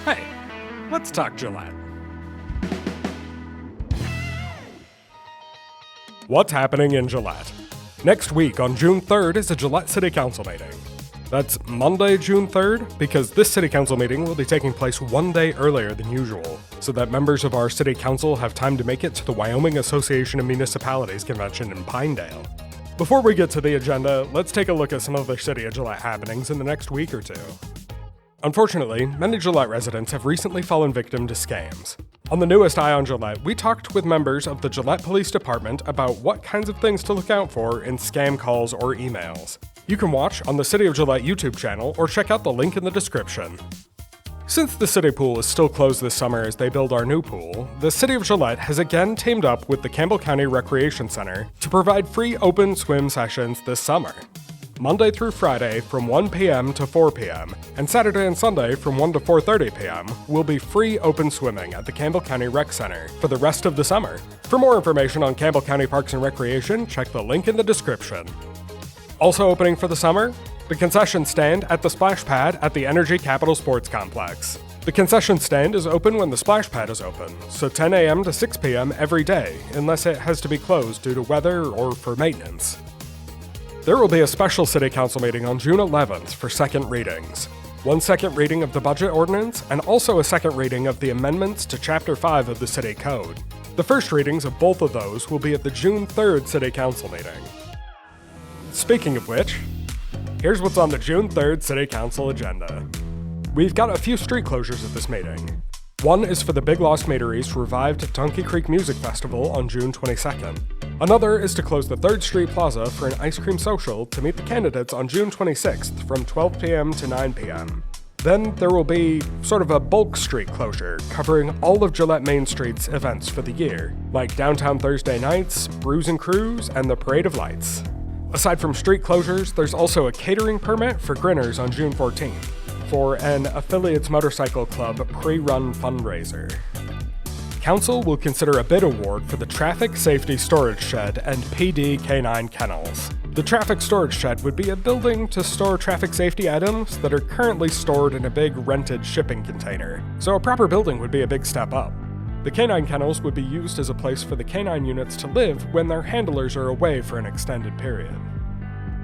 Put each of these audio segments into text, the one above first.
Hey, let's talk Gillette. What's happening in Gillette? Next week on June 3rd is a Gillette City Council meeting. That's Monday, June 3rd, because this City Council meeting will be taking place one day earlier than usual, so that members of our City Council have time to make it to the Wyoming Association of Municipalities convention in Pinedale. Before we get to the agenda, let's take a look at some of the City of Gillette happenings in the next week or two. Unfortunately, many Gillette residents have recently fallen victim to scams. On the newest Eye on Gillette, we talked with members of the Gillette Police Department about what kinds of things to look out for in scam calls or emails. You can watch on the City of Gillette YouTube channel or check out the link in the description. Since the city pool is still closed this summer as they build our new pool, the City of Gillette has again teamed up with the Campbell County Recreation Center to provide free open swim sessions this summer. Monday through Friday from 1 p.m. to 4 p.m., and Saturday and Sunday from 1 to 4:30 p.m. will be free open swimming at the Campbell County Rec Center for the rest of the summer. For more information on Campbell County Parks and Recreation, check the link in the description. Also opening for the summer, the concession stand at the splash pad at the Energy Capital Sports Complex. The concession stand is open when the splash pad is open, so 10 a.m. to 6 p.m. every day, unless it has to be closed due to weather or for maintenance. There will be a special City Council meeting on June 11th for second readings. One second reading of the budget ordinance, and also a second reading of the amendments to Chapter 5 of the City Code. The first readings of both of those will be at the June 3rd City Council meeting. Speaking of which, here's what's on the June 3rd City Council agenda. We've got a few street closures at this meeting. One is for the Big Lost Meadery's revived Donkey Creek Music Festival on June 22nd. Another is to close the 3rd Street Plaza for an ice cream social to meet the candidates on June 26th from 12 p.m. to 9 p.m. Then there will be sort of a bulk street closure covering all of Gillette Main Street's events for the year, like Downtown Thursday Nights, Brews and Crews, and the Parade of Lights. Aside from street closures, there's also a catering permit for Grinners on June 14th for an Affiliates Motorcycle Club pre-run fundraiser. Council will consider a bid award for the Traffic Safety Storage Shed and PD Canine Kennels. The Traffic Storage Shed would be a building to store traffic safety items that are currently stored in a big rented shipping container, so a proper building would be a big step up. The canine kennels would be used as a place for the canine units to live when their handlers are away for an extended period.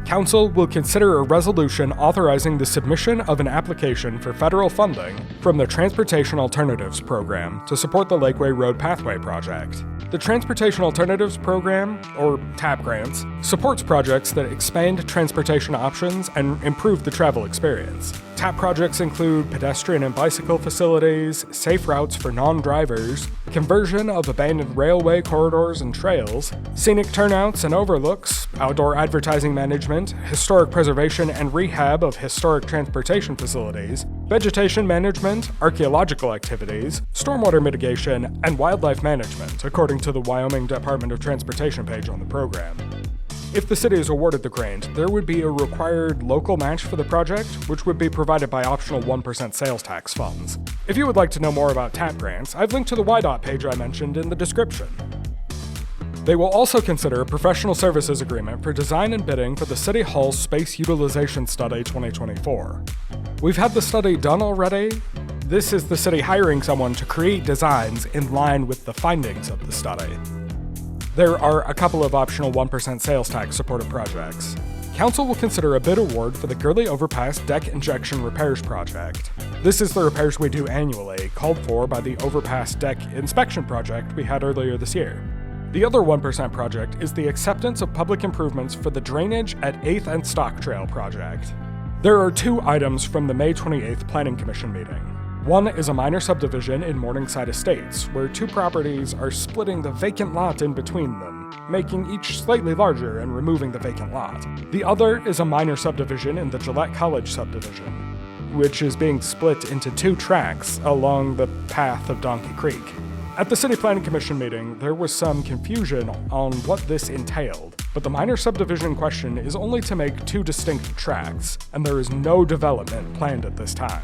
Council will consider a resolution authorizing the submission of an application for federal funding from the Transportation Alternatives Program to support the Lakeway Road Pathway Project. The Transportation Alternatives Program, or TAP grants, supports projects that expand transportation options and improve the travel experience. TAP projects include pedestrian and bicycle facilities, safe routes for non-drivers, conversion of abandoned railway corridors and trails, scenic turnouts and overlooks, outdoor advertising management, historic preservation and rehab of historic transportation facilities, vegetation management, archaeological activities, stormwater mitigation, and wildlife management, according to the Wyoming Department of Transportation page on the program. If the city is awarded the grant, there would be a required local match for the project, which would be provided by optional 1% sales tax funds. If you would like to know more about TAP grants, I've linked to the YDOT page I mentioned in the description. They will also consider a professional services agreement for design and bidding for the City Hall Space Utilization Study 2024. We've had the study done already. This is the city hiring someone to create designs in line with the findings of the study. There are a couple of optional 1% sales tax supported projects. Council will consider a bid award for the Gurley Overpass Deck Injection Repairs Project. This is the repairs we do annually, called for by the Overpass Deck Inspection Project we had earlier this year. The other 1% project is the acceptance of public improvements for the drainage at 8th and Stock Trail project. There are two items from the May 28th Planning Commission meeting. One is a minor subdivision in Morningside Estates, where two properties are splitting the vacant lot in between them, making each slightly larger and removing the vacant lot. The other is a minor subdivision in the Gillette College subdivision, which is being split into two tracts along the path of Donkey Creek. At the City Planning Commission meeting, there was some confusion on what this entailed, but the minor subdivision question is only to make two distinct tracts, and there is no development planned at this time.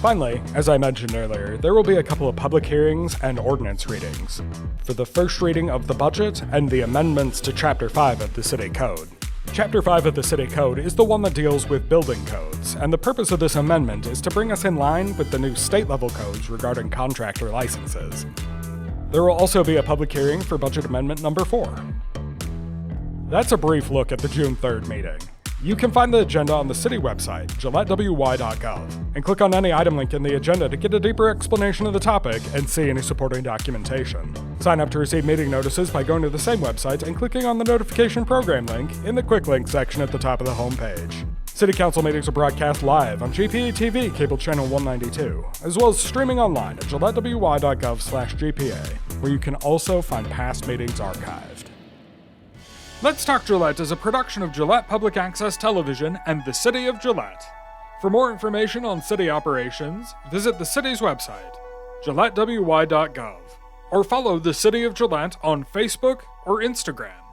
Finally, as I mentioned earlier, there will be a couple of public hearings and ordinance readings for the first reading of the budget and the amendments to Chapter 5 of the City Code. Chapter 5 of the City Code is the one that deals with building codes, and the purpose of this amendment is to bring us in line with the new state-level codes regarding contractor licenses. There will also be a public hearing for Budget Amendment number 4. That's a brief look at the June 3rd meeting. You can find the agenda on the city website, gillettewy.gov, and click on any item link in the agenda to get a deeper explanation of the topic and see any supporting documentation. Sign up to receive meeting notices by going to the same website and clicking on the notification program link in the quick link section at the top of the homepage. City Council meetings are broadcast live on GPA TV Cable Channel 192, as well as streaming online at gillettewy.gov/GPA, where you can also find past meetings archived. Let's Talk Gillette is a production of Gillette Public Access Television and the City of Gillette. For more information on city operations, visit the city's website, gillettewy.gov, or follow the City of Gillette on Facebook or Instagram.